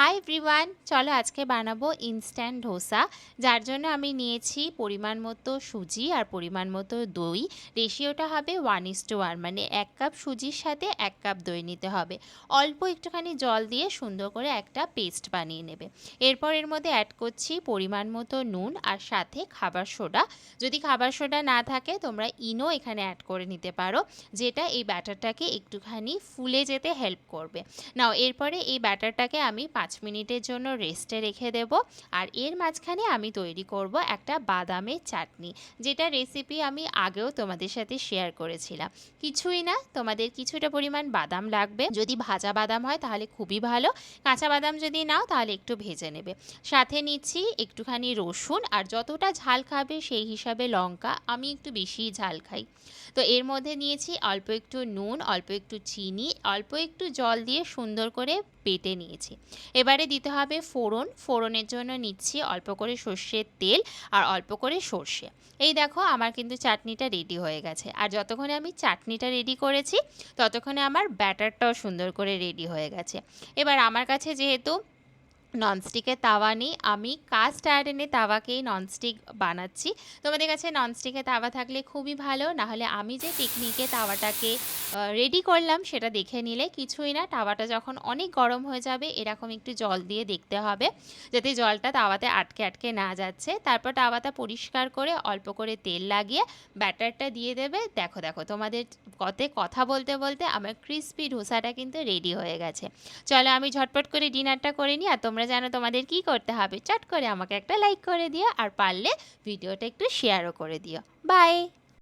Hi everyone, চলো আজকে বানাবো ইনস্ট্যান্ট ধোসা। যার জন্য আমি নিয়েছি পরিমাণ মতো সুজি আর পরিমাণ মতো দই। রেশিওটা হবে 1:1, মানে 1 কাপ সুজির সাথে 1 কাপ দই নিতে হবে। অল্প একটুখানি জল দিয়ে সুন্দর করে একটা পেস্ট বানিয়ে নেবে। এরপর এর মধ্যে অ্যাড করছি পরিমাণ মতো নুন আর সাথে খাবার সোডা। যদি খাবার সোডা না থাকে তোমরা ইনো এখানে অ্যাড করে নিতে পারো, যেটা এই ব্যাটারটাকে একটুখানি ফুলে যেতে হেল্প করবে। নাও এরপরে এই ব্যাটারটাকে আমি 5 মিনিটের জন্য রেস্টে রেখে দেব। আর এর মাঝখানে আমি তৈরি করব একটা বাদামের চাটনি, যেটা রেসিপি আমি আগেও তোমাদের সাথে শেয়ার করেছিলাম। কিছুই না, তোমাদের কিছুটা পরিমাণ বাদাম লাগবে। যদি ভাজা বাদাম হয় তাহলে খুবই ভালো, কাঁচা বাদাম যদি নাও তাহলে একটু ভেজে নেবে। সাথে নিচ্ছি একটুখানি রসুন, আর যতটা ঝাল খাবে সেই হিসাবে লঙ্কা। আমি একটু বেশিই ঝাল খাই। তো এর মধ্যে নিয়েছি অল্প একটু নুন, অল্প একটু চিনি, অল্প একটু জল দিয়ে সুন্দর করে বেটে নিয়েছি। এবারে দিতে হবে ফোড়ন। ফোড়নের জন্য নিচ্ছি অল্প করে সর্ষের তেল আর অল্প করে সর্ষে। এই দেখো আমার কিন্তু চাটনিটা রেডি হয়ে গেছে। আর যতক্ষণে আমি চাটনিটা রেডি করেছি ততক্ষণে আমার ব্যাটারটাও সুন্দর করে রেডি হয়ে গেছে। এবার আমার কাছে যেহেতু ননস্টিকের তাওয়া নেই, আমি কাস্ট আয়রনের তাওয়াকেই ননস্টিক বানাচ্ছি। তোমাদের কাছে ননস্টিকের তাওয়া থাকলে খুবই ভালো, নাহলে আমি যে টেকনিকে তাওয়াটাকে রেডি করলাম সেটা দেখে নিলে। কিছুই না, তাওয়াটা যখন অনেক গরম হয়ে যাবে এরকম একটু জল দিয়ে দেখতে হবে যাতে জলটা তাওয়াতে আটকে আটকে না যাচ্ছে। তারপর তাওয়াটা পরিষ্কার করে অল্প করে তেল লাগিয়ে ব্যাটারটা দিয়ে দেবে। দেখো দেখো, তোমাদের কথা বলতে বলতে আমার ক্রিস্পি ধোসাটা কিন্তু রেডি হয়ে গেছে। চলো আমি ঝটপট করে ডিনারটা করে নিই। আর তোমরা জানো তোমাদের কি করতে হবে, চট করে আমাকে একটা লাইক করে দিও, আর পারলে ভিডিওটা একটু শেয়ারও করে দিও। বাই।